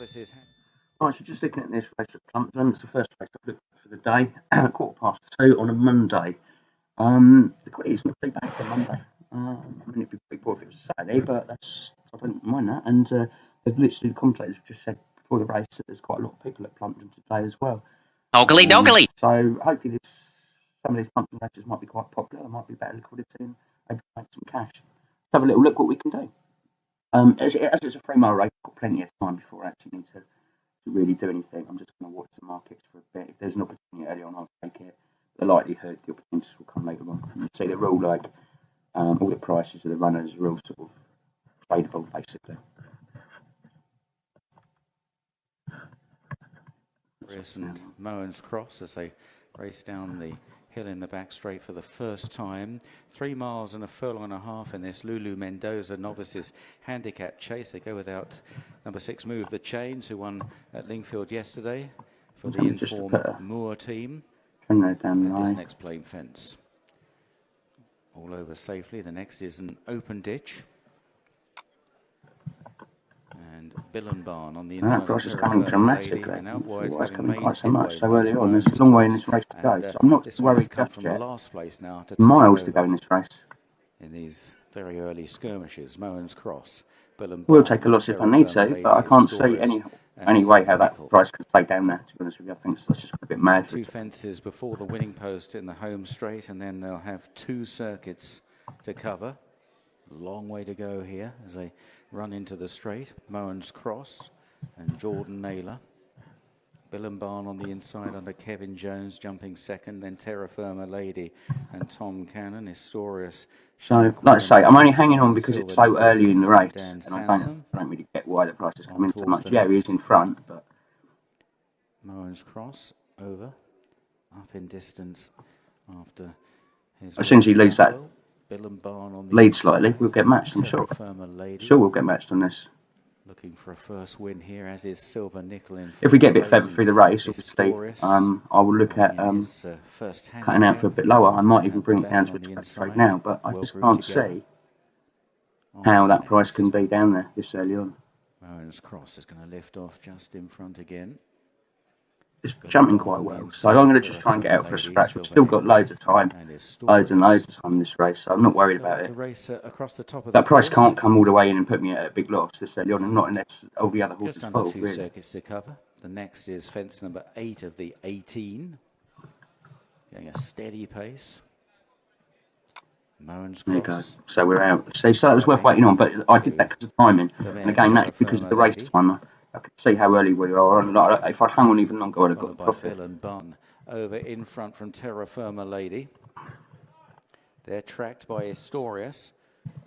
novices. Right, so just looking at this race at Plumpton, it's the first race I've looked at for the day, 2:15 on a Monday. The quality's not too bad for Monday. I mean, it'd be pretty poor if it was a Saturday, but I don't mind that. And they've literally, the commentators have just said before the race that there's quite a lot of people at Plumpton today as well. Doggly. So hopefully some of these Plumpton races might be quite popular. There might be better liquidity and maybe make some cash. Let's have a little look what we can do. As it's a 3 mile race, I've got plenty of time before I actually need to really do anything. I'm just going to watch the markets for a bit. If there's an opportunity early on, I'll take it. The likelihood the opportunities will come later on. You see, they're all like all the prices of the runners are all sort of tradable, basically. And Moen's Cross as they race down the hill in the back straight for the first time. 3 miles and a furlong and a half in this Lulu Mendoza novices handicap chase. They go without number 6 Move the Chains, who won at Lingfield yesterday for the Inform Moore team. At this next plain fence. All over safely. The next is an open ditch. And Bill and Barn on the inside. That price is coming dramatically. And out wide, it's coming quite so much so early on. There's a long way in this race to go. So I'm not worried just yet. Last place now to miles to go in this race. In these very early skirmishes, Moen's Cross. Bill and We'll Barn, take a loss if I need to, but I can't see any way how that price could stay down there, to be honest with you. I think that's just a bit mad. 2 fences before the winning post in the home straight, and then they'll have 2 circuits to cover. Long way to go here as they run into the straight. Moen's Cross and Jordan Naylor. Bill and Barn on the inside under Kevin Jones jumping second, then Terra Firma Lady and Tom Cannon. Historious. So, like I say, I'm only hanging on because it's so early in the race, and I don't really get why the price is coming so much. Yeah, he is in front, but Moen's Cross over, up in distance after his. As soon as he leaves that Bill and Barn on the lead slightly, we'll get matched, I'm sure. Sure, we'll get matched on this. Looking for a first win here, as is Silver Nickel in. If we get a bit further through the race, obviously, I will look at cutting out for a bit lower. I might even bring it down to a 23 now, but I just can't see how that price can be down there this early on. Moen's Cross is going to lift off just in front again. It's jumping quite well, so I'm going to just try and get out for a scratch. We've still got loads of time, loads and loads of time in this race, so I'm not worried about it. That price can't come all the way in and put me at a big loss this early on, and not unless all the other horses fall. Just under 2 really. circuits to cover. The next is fence number 8 of the 18. Going a steady pace. Moen's Cross. There you go. So we're out. See, so that was worth waiting on, but I did that because of timing. And again, that because of the race time. I could see how early we are, and if I'd hung on even longer, I would have got profit. Bill and Barn over in front from Terra Firma Lady. They're tracked by Historious,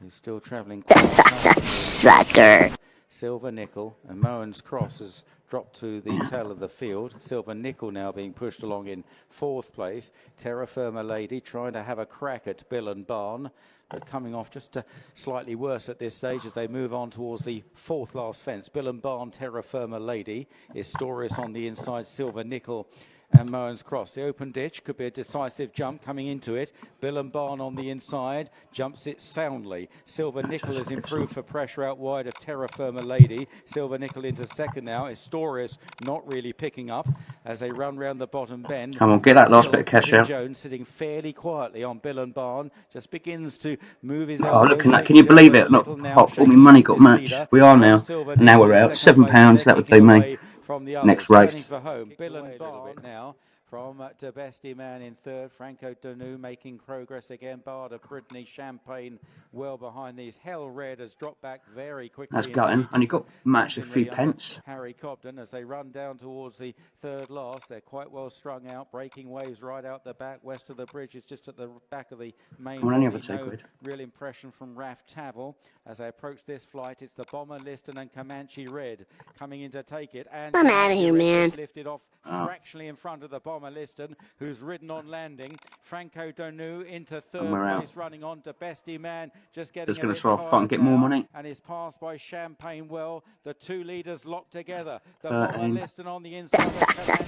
who's still travelling quite Sucker. Silver Nickel and Moen's Cross has dropped to the tail of the field. Silver Nickel now being pushed along in 4th place. Terra Firma Lady trying to have a crack at Bill and Barn, but coming off just slightly worse at this stage as they move on towards the 4th last fence. Bill and Barn, Terra Firma Lady. Historious on the inside, Silver Nickel and Moen's Cross. The open ditch could be a decisive jump coming into it. Bill and Barn on the inside, jumps it soundly. Silver Nickel has improved for pressure out wide of Terra Firma Lady. Silver Nickel into second now. Historious not really picking up as they run round the bottom bend. Come on, get that last bit of cash out. Jones sitting fairly quietly on Bill and Barn, just begins to move his elbow. Oh, look at that. Can you believe it? Look, all my money got matched. We are now. And now we're out. £7. That would do me. Next race. For home. Bill and Barn now from to Bestie Man in 3rd. Franco Danu making progress again. Barda, Brittany, Champagne well behind these. Hell Red has dropped back very quickly. That's gutting. And he got matched a few pence. Harry Cobden as they run down towards the 3rd last. They're quite well strung out. Breaking waves right out the back. West of the bridge is just at the back of the main body. No real impression from Raf Tavel as they approach this flight. It's the Bomber, Liston and Comanche Red coming in to take it. And I'm out of here, man. Lifted off fractionally in front of the Bomber Liston, who's ridden on landing. Franco Donu into third place, running on to Bestie Man, just getting going to try and get now, more money. and is passed by Champagne Well. The two leaders locked together. The Bomber Liston on the inside.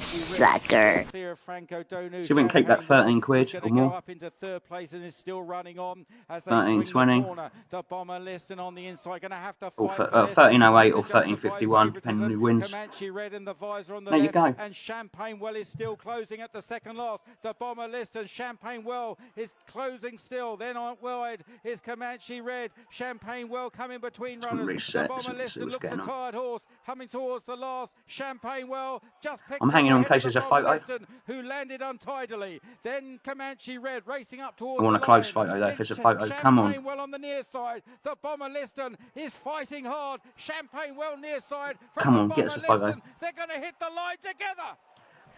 Sucker. Clear of Franco Donu. See if we can keep that 13 quid or more. Go up into third place and is still running on as they 13, swing 20. the corner. The Bomber Liston on the inside, going to have to Or fight 13.08 or 13.51, depending on who wins. Comanche Red in the visor on the there left, you go. and Champagne Well is still closing at the second last. The Bomber Liston, Champagne Well is closing still. Then on wide is Comanche Red. Champagne Well coming between runners. Reset, the Bomber Liston looks a tired horse coming towards the last. Champagne Well just picks I'm hanging on in case there's a photo. Liston, who landed untidily. Then Comanche Red racing up towards I want a close photo there if there's a photo. Come on. Champagne Well on the near side. The Bomber Liston is fighting hard. Champagne Well near side. Come on, get us a photo. They're going to hit the line together.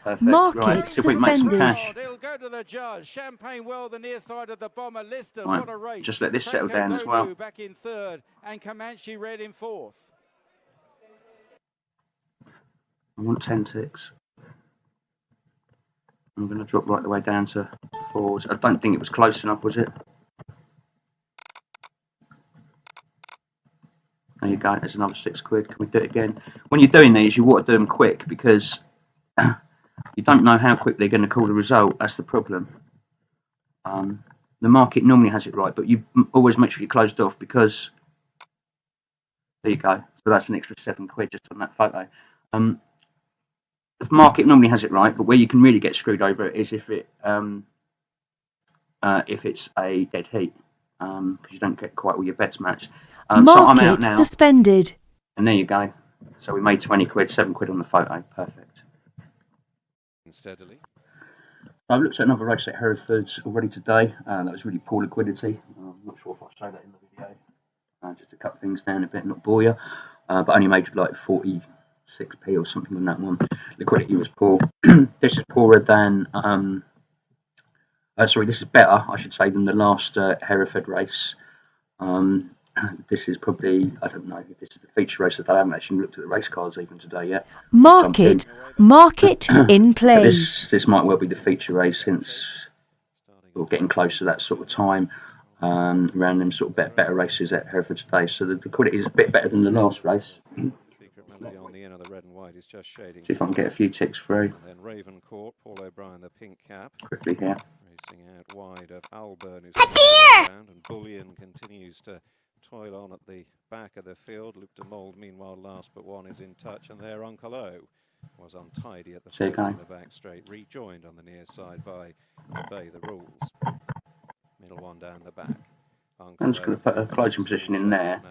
Perfect. Market right, see if we can make some suspended. cash. It'll go to the judge. Champagne Well, the near side of the Bomber Liston. Right, What a race. just let this settle Franco down as well. Donu back in third and Comanche Red in fourth. I want 10 ticks. I'm going to drop right the way down to fours. I don't think it was close enough, was it? There you go, there's another 6 quid. Can we do it again? When you're doing these, you want to do them quick because you don't know how quick they're going to call the result. That's the problem. The market normally has it right, but you always make sure you're closed off because there you go. So that's an extra 7 quid just on that photo. The market normally has it right, but where you can really get screwed over is if it's a dead heat, because you don't get quite all your bets matched. So I'm out now. Suspended. And there you go. So we made 20 quid, 7 quid on the photo. Perfect. Steadily. I've looked at another race at Hereford already today. That was really poor liquidity. I'm not sure if I'll show that in the video. Just to cut things down a bit, not bore you. But only made like 46p or something on that one. Liquidity was poor. This is poorer than... sorry, this is better, I should say, than the last Hereford race. This is probably, I don't know if this is the feature race that I haven't actually looked at the race cards even today yet. Market in play. This might well be the feature race since we're getting close to that sort of time around them sort of better races at Hereford today. So the liquidity is a bit better than the last race. Secret Melody on the end of the red and white is just shading. See if I can get a few ticks through. And then Raven Court, Paul O'Brien, the pink cap. Quickly here. Racing out wide of Alburn, who's around, and Bullion continues to toil on at the back of the field. Luke de Mold, meanwhile, last but one is in touch, and there Uncle O was untidy at the first in the back straight, rejoined on the near side by Obey the Rules. Middle one down the back. I'm just going to put a closing position in there.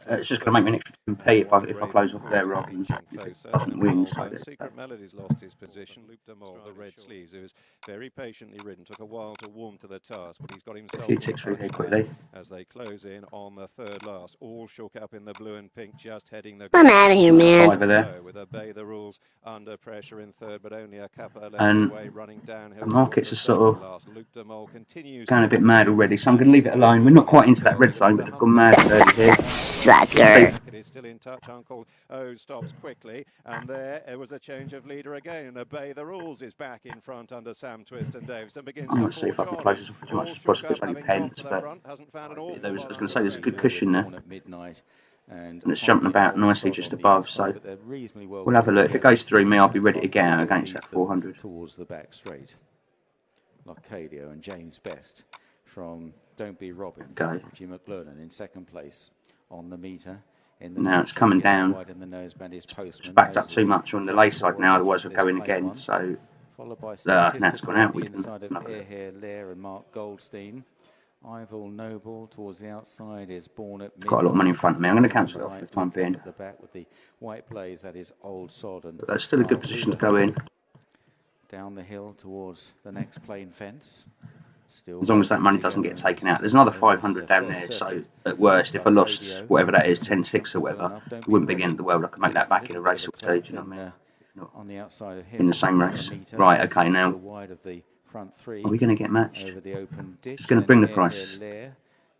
It's just going to make me an extra 10p if I close off there rather than if it doesn't win. So Secret Melody's lost his position. Luke de Mold, the red sleeves, who was very patiently ridden, took a while to warm to the task, but he's got himself a few ticks through here quickly. as they close in on the third last. All shook up in the blue and pink, just heading the... I'm out of here, man. Over there. With Obey the Rules under pressure in third, but only a couple of And lengths away, running downhill. the markets are sort of Luke de Mold continues going a bit mad already, so I'm going to leave it alone. We're not quite into that red zone, but they've gone mad early here. Sucker. It is still in touch. Uncle O stops quickly, and there was a change of leader again. And Obey the Rules is back in front under Sam Twist and Davis and begins I'm going to to see if I can forge close on. this off as much as possible. It's only pence, but I was going to say there's a good cushion there. And it's jumping about nicely just above, so we'll have a look. If it goes through me, I'll be ready to get out against that 400. Towards the back straight. Loccadio and James Best from Don't Be Robin. Okay. Jim McLernan in second place on the meter. Now it's coming down. In the noseband is Postman. It's backed up too much on the lay side now, otherwise we'll go in again. So followed by now it's gone out. The inside of Airhair Lair and Mark Goldstein. Ival Noble towards the outside is Born at Got a lot of money in front of me. I'm going to cancel it off for the time being. At the back with the white blaze, that is Old Sod. And but that's still a good position to go in. Down the hill towards the next plain fence. Still as long as that money doesn't get taken out. There's another 500 down there, so at worst, if I lost whatever that is, 10-6 or whatever, it wouldn't be the end of the world. I could make that back in a race or two, do you know what I mean? On the outside of him, in the same race. Right, okay, now, wide of the front three, are we going to get matched? over the open ditch, it's going to bring the price.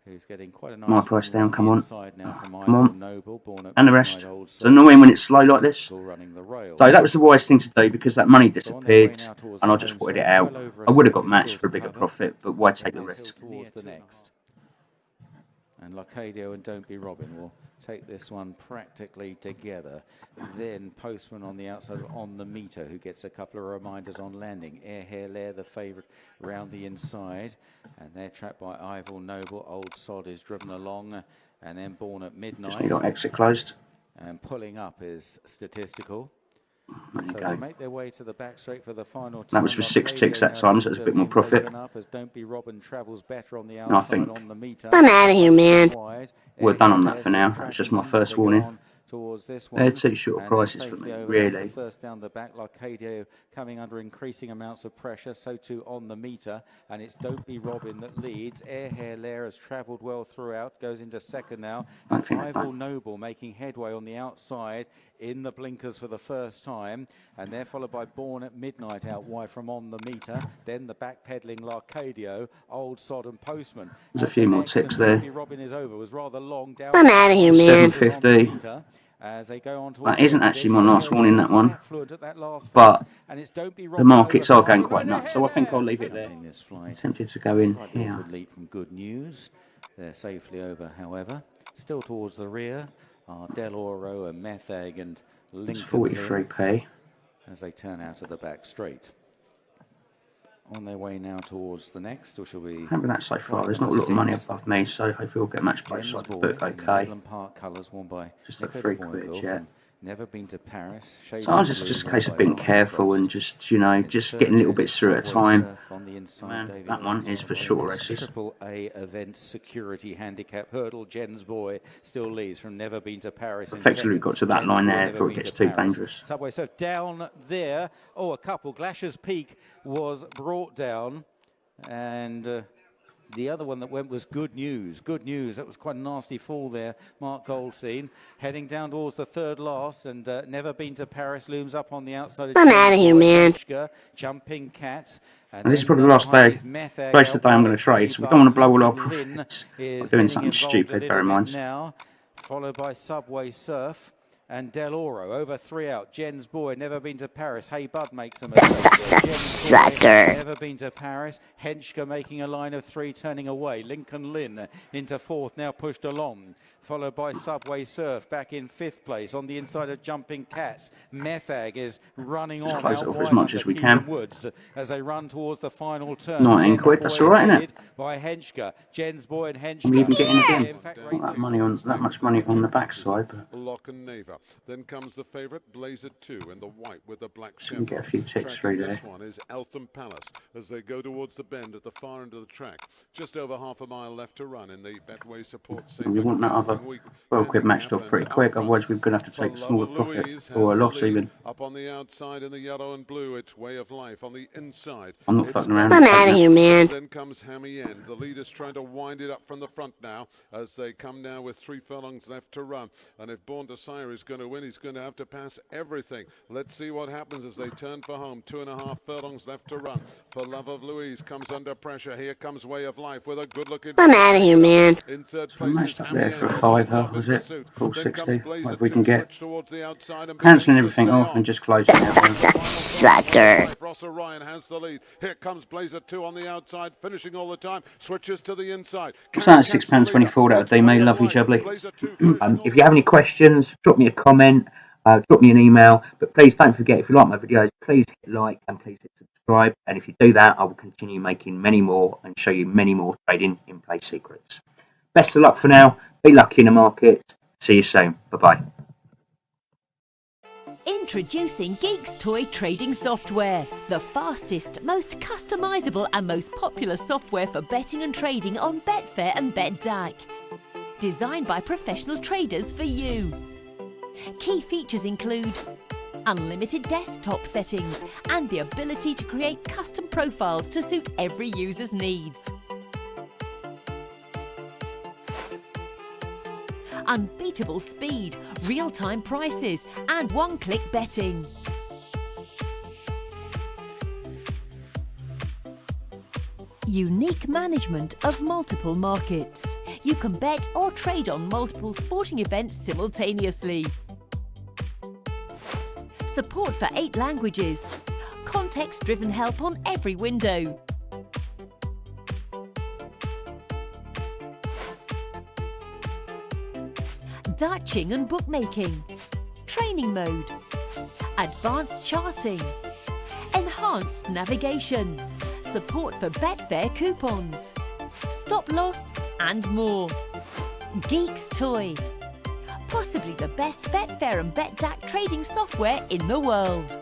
who's getting quite a nice My price down, come on. now from Come on. Noble, born at And the rest. Midnight Old It's annoying when it's slow like this. running the rail. So that was the wise thing to do because that money So on their way disappeared now towards and the I just home putted it straight, out. well over I would have got second matched still for a to bigger cover. profit, but why take the Then risk? towards the next. And Locadio and Don't Be Robin will take this one practically together. Then Postman on the outside on the meter, who gets a couple of reminders on landing. Air Hair Lair, the favourite, round the inside. And they're trapped by Ivor Noble. Old Sod is driven along. And then Born at Midnight. Just need our exit closed. And pulling up is Statistical. There you So go. they make their way to the back straight for the final time. That was for 6 ticks that time, so it was a bit more profit. Up as Don't Be Robin travels better on the I outside think on the meter. I'm out of here, man. we're done on that for now. That's just my first warning. Towards this They're one, too short and prices they're for safely me, over. That's the really. first down the back, Locadio coming under increasing amounts of pressure, so too on the meter, and it's Don't Be Robin that leads. Air Hair Lair has travelled well throughout, goes into second now, and Ivor Noble making headway on the outside in the blinkers for the first time, and they're followed by Born at Midnight out wide from on the meter, then the backpedaling Locadio, Old Sod and Postman. There's a few more ticks there. Don't Be Robin is over, was rather long down. I'm out of here, man. 750. As they go on That isn't actually my last warning, that one. But the markets are going quite nuts, so I think I'll leave it there. I'm tempted to go in here. Leap from Good News. They're safely over, however. Still towards the rear are Del Oro and Methag and It's Lincoln 43p. as they turn out of the back straight. On their way now towards the next, which will be... Remember that so far, there's not a lot of money above me, so hopefully we'll get matched both sides, but okay. Midland Park colours worn by Just at 3 quid, yeah. Never been to Paris. Sometimes it's just a case of being careful and just, you know, just getting little bits through at a time. Man, that one is for short races. Triple A event security handicap hurdle. Jen's Boy still leads from Never Been to Paris. Effectively got to that line there before it gets too dangerous. Subway Surf down there. Oh, a couple. Glash's Peak was brought down, and the other one that went was Good News. Good News. That was quite a nasty fall there. Mark Goldstein heading down towards the third last, and Never Been to Paris looms up on the outside. I'm out of here, man. Jumping Cats. And this is probably the last day, most of the day I'm going to trade, so we don't want to blow all our profits by doing something stupid, bear in mind. Now, followed by Subway Surf. And Del Oro, over 3 out. Jen's Boy, Never Been to Paris. Hey Bud makes a mistake. Sucker. Never Been to Paris. Henschke making a line of 3, turning away. Lincoln Lynn into 4th, now pushed along. Followed by Subway Surf, back in 5th place. On the inside of Jumping Cats, Methag is running on. Close it off as much as we can. Woods as they run towards the final turn. 19 quid, that's all right, isn't it? By Henschke. Jen's Boy and Henschke. Can we even get in again? Not that much money on the backside, but Lock and Neva. Then comes the favourite, Blazer 2, in the white with the black can get a chevron. few ticks through there. This one is Eltham Palace as they go towards the bend at the far end of the track. Just over half a mile left to run in the Betway support. And you want that other 12 quid matched off pretty quick, otherwise we're going to have to take a smaller profit or a loss even. Up on the outside in the yellow and blue, it's Way of Life. On the inside, I'm not fucking around. I'm out of here, man. Then comes Hammy End. The leader's trying to wind it up from the front now as they come down with 3 furlongs left to run. And if Born Desire is going to win, he's going to have to pass everything. Let's see what happens as they turn for home. 2.5 furlongs left to run. For Love of Louise comes under pressure. Here comes Way of Life with a good looking. I'm out of here, man. In third So I place is matched up Hammy there for a End. fiver, was it? Then 460. comes Blazer If we 2, can get switch towards the outside and cancelling begins to everything stay off on. and just closing it. Sucker. Ross Orion has the lead. Here comes Blazer 2 on the outside, finishing all the time. Switches to the inside. What's that, £6.24 that would be me, lovely jubbly. If you have any questions, drop me a comment, drop me an email. But please don't forget, if you like my videos, please hit like and please hit subscribe. And if you do that, I will continue making many more and show you many more trading in play secrets. Best of luck for now. Be lucky in the market. See you soon. Bye-bye. Introducing Geeks Toy trading software, the fastest, most customizable and most popular software for betting and trading on Betfair and BetDAC. Designed by professional traders for you. Key features include unlimited desktop settings and the ability to create custom profiles to suit every user's needs. Unbeatable speed, real-time prices and one-click betting. Unique management of multiple markets. You can bet or trade on multiple sporting events simultaneously. Support for 8 languages. Context-driven help on every window. Dartching and bookmaking. Training mode. Advanced charting. Enhanced navigation. Support for Betfair coupons. Stop loss and more. Geeks Toy. Possibly the best Betfair and BetDAC trading software in the world.